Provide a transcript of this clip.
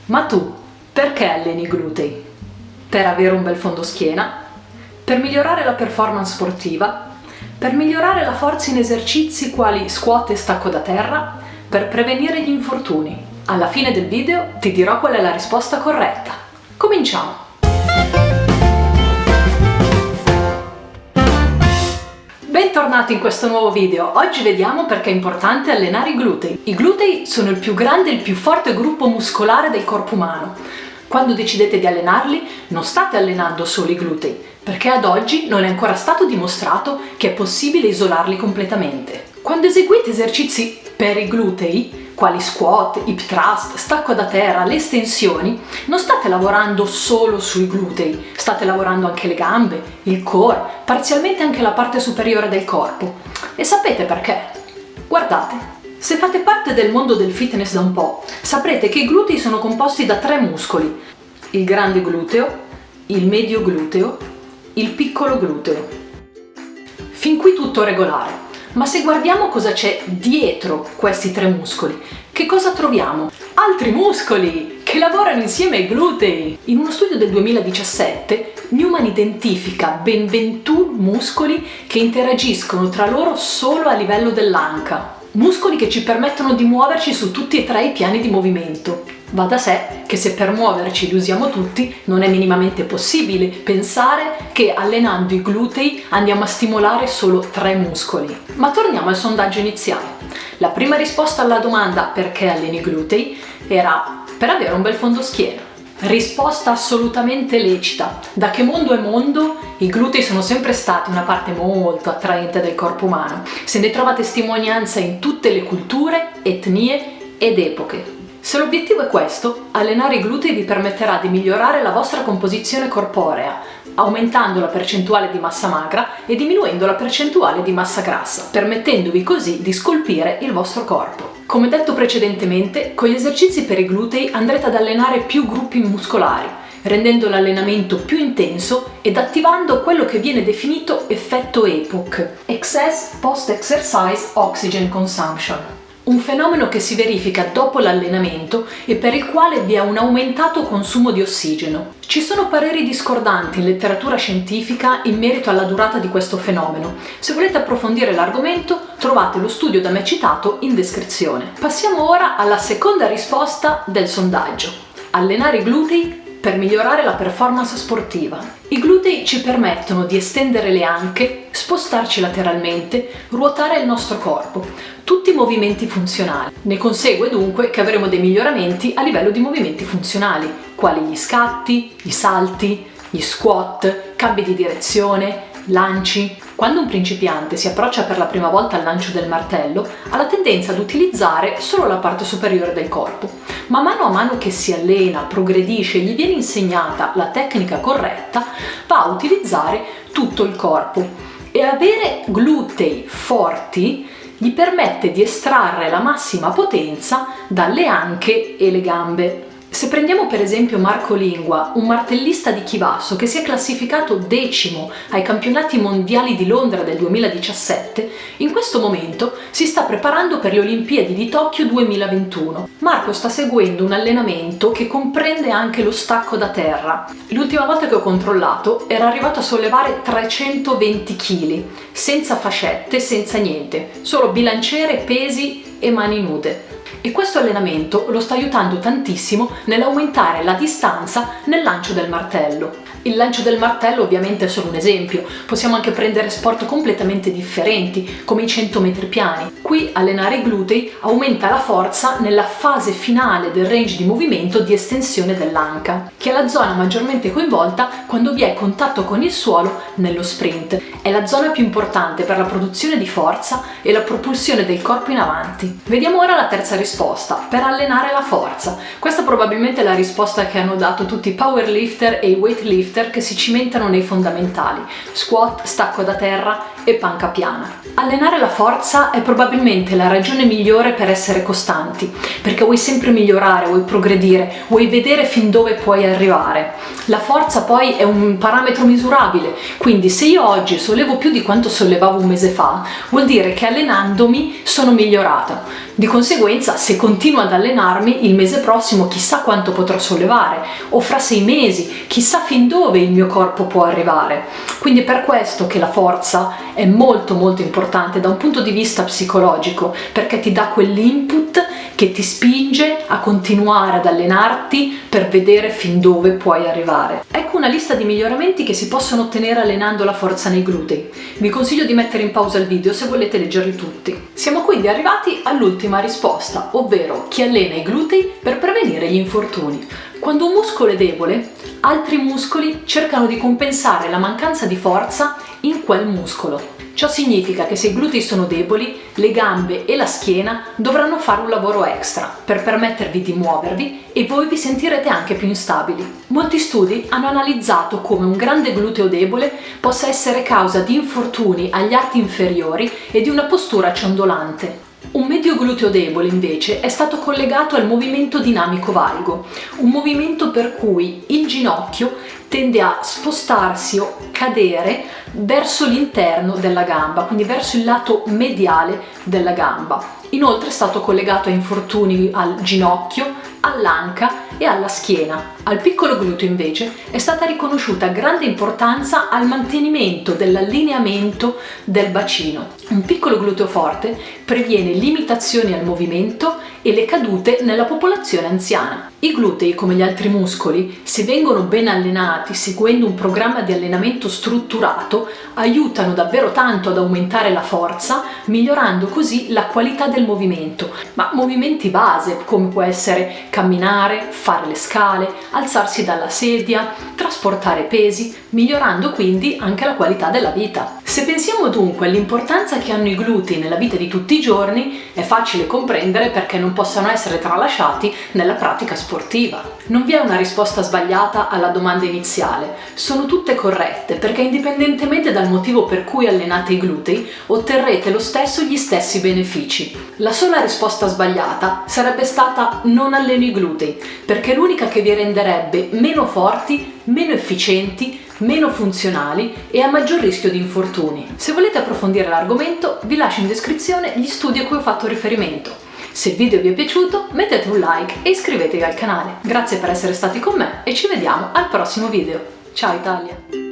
Ma tu, perché alleni i glutei? Per avere un bel fondoschiena? Per migliorare la performance sportiva? Per migliorare la forza in esercizi quali squat e stacco da terra? Per prevenire gli infortuni? Alla fine del video ti dirò qual è la risposta corretta. Cominciamo! Bentornati in questo nuovo video. Oggi vediamo perché è importante allenare i glutei. I glutei sono il più grande e il più forte gruppo muscolare del corpo umano. Quando decidete di allenarli, non state allenando solo i glutei, perché ad oggi non è ancora stato dimostrato che è possibile isolarli completamente. Quando eseguite esercizi per i glutei, quali squat, hip thrust, stacco da terra, le estensioni, non state lavorando solo sui glutei, state lavorando anche le gambe, il core, parzialmente anche la parte superiore del corpo. E sapete perché? Guardate, se fate parte del mondo del fitness da un po', saprete che i glutei sono composti da 3 muscoli: il grande gluteo, il medio gluteo, il piccolo gluteo. Fin qui tutto regolare. Ma se guardiamo cosa c'è dietro questi 3 muscoli, che cosa troviamo? Altri muscoli che lavorano insieme ai glutei! In uno studio del 2017, Newman identifica ben 21 muscoli che interagiscono tra loro solo a livello dell'anca. Muscoli che ci permettono di muoverci su tutti e 3 i piani di movimento. Va da sé che se per muoverci li usiamo tutti, non è minimamente possibile pensare che allenando i glutei andiamo a stimolare solo 3 muscoli. Ma torniamo al sondaggio iniziale. La prima risposta alla domanda perché alleni i glutei era per avere un bel fondoschiena. Risposta assolutamente lecita. Da che mondo è mondo, i glutei sono sempre stati una parte molto attraente del corpo umano. Se ne trova testimonianza in tutte le culture, etnie ed epoche. Se l'obiettivo è questo, allenare i glutei vi permetterà di migliorare la vostra composizione corporea, aumentando la percentuale di massa magra e diminuendo la percentuale di massa grassa, permettendovi così di scolpire il vostro corpo. Come detto precedentemente, con gli esercizi per i glutei andrete ad allenare più gruppi muscolari, rendendo l'allenamento più intenso ed attivando quello che viene definito effetto EPOC, Excess Post-Exercise Oxygen Consumption. Un fenomeno che si verifica dopo l'allenamento e per il quale vi è un aumentato consumo di ossigeno. Ci sono pareri discordanti in letteratura scientifica in merito alla durata di questo fenomeno. Se volete approfondire l'argomento, trovate lo studio da me citato in descrizione. Passiamo ora alla seconda risposta del sondaggio. Allenare i glutei per migliorare la performance sportiva. I glutei ci permettono di estendere le anche, spostarci lateralmente, ruotare il nostro corpo. Tutti movimenti funzionali. Ne consegue dunque che avremo dei miglioramenti a livello di movimenti funzionali, quali gli scatti, i salti, gli squat, cambi di direzione, lanci. Quando un principiante si approccia per la prima volta al lancio del martello, ha la tendenza ad utilizzare solo la parte superiore del corpo. Ma mano a mano che si allena, progredisce e gli viene insegnata la tecnica corretta, va a utilizzare tutto il corpo. E avere glutei forti gli permette di estrarre la massima potenza dalle anche e le gambe. Se prendiamo per esempio Marco Lingua, un martellista di Chivasso che si è classificato 10° ai campionati mondiali di Londra del 2017, in questo momento si sta preparando per le Olimpiadi di Tokyo 2021. Marco sta seguendo un allenamento che comprende anche lo stacco da terra. L'ultima volta che ho controllato era arrivato a sollevare 320 kg, senza fascette, senza niente, solo bilanciere, pesi e mani nude. E questo allenamento lo sta aiutando tantissimo nell'aumentare la distanza nel lancio del martello. Il lancio del martello ovviamente è solo un esempio, possiamo anche prendere sport completamente differenti, come i 100 metri piani. Qui allenare i glutei aumenta la forza nella fase finale del range di movimento di estensione dell'anca, che è la zona maggiormente coinvolta quando vi è contatto con il suolo nello sprint. È la zona più importante per la produzione di forza e la propulsione del corpo in avanti. Vediamo ora la terza risposta, per allenare la forza. Questa probabilmente è la risposta che hanno dato tutti i powerlifter e i weightlifter che si cimentano nei fondamentali: squat, stacco da terra e panca piana. Allenare la forza è probabilmente la ragione migliore per essere costanti, perché vuoi sempre migliorare, vuoi progredire, vuoi vedere fin dove puoi arrivare. La forza poi è un parametro misurabile, quindi se io oggi sollevo più di quanto sollevavo un mese fa, vuol dire che allenandomi sono migliorata. Di conseguenza, se continuo ad allenarmi, il mese prossimo chissà quanto potrò sollevare, o fra 6 mesi chissà fin dove il mio corpo può arrivare. Quindi è per questo che la forza è molto importante da un punto di vista psicologico, perché ti dà quell'input che ti spinge a continuare ad allenarti per vedere fin dove puoi arrivare. Ecco una lista di miglioramenti che si possono ottenere allenando la forza nei glutei. Vi consiglio di mettere in pausa il video se volete leggerli tutti. Siamo quindi arrivati all'ultima risposta, ovvero chi allena i glutei per prevenire gli infortuni. Quando un muscolo è debole, altri muscoli cercano di compensare la mancanza di forza in quel muscolo. Ciò significa che se i glutei sono deboli, le gambe e la schiena dovranno fare un lavoro extra per permettervi di muovervi e voi vi sentirete anche più instabili. Molti studi hanno analizzato come un grande gluteo debole possa essere causa di infortuni agli arti inferiori e di una postura ciondolante. Un medio gluteo debole invece è stato collegato al movimento dinamico valgo, un movimento per cui il ginocchio tende a spostarsi o cadere verso l'interno della gamba, quindi verso il lato mediale della gamba. Inoltre è stato collegato a infortuni al ginocchio, all'anca e alla schiena. Al piccolo gluteo invece è stata riconosciuta grande importanza al mantenimento dell'allineamento del bacino. Un piccolo gluteo forte previene limitazioni al movimento e le cadute nella popolazione anziana. I glutei, come gli altri muscoli, se vengono ben allenati seguendo un programma di allenamento strutturato, aiutano davvero tanto ad aumentare la forza, migliorando così la qualità del movimento. Ma movimenti base, come può essere camminare, fare le scale, alzarsi dalla sedia, trasportare pesi, migliorando quindi anche la qualità della vita. Se pensiamo dunque all'importanza che hanno i glutei nella vita di tutti i giorni, è facile comprendere perché non possano essere tralasciati nella pratica sportiva. Non vi è una risposta sbagliata alla domanda iniziale, sono tutte corrette perché indipendentemente dal motivo per cui allenate i glutei, otterrete lo stesso gli stessi benefici. La sola risposta sbagliata sarebbe stata non alleno i glutei, perché è l'unica che vi renderebbe meno forti, meno efficienti, meno funzionali e a maggior rischio di infortuni. Se volete approfondire l'argomento, vi lascio in descrizione gli studi a cui ho fatto riferimento. Se il video vi è piaciuto, mettete un like e iscrivetevi al canale. Grazie per essere stati con me e ci vediamo al prossimo video. Ciao Italia!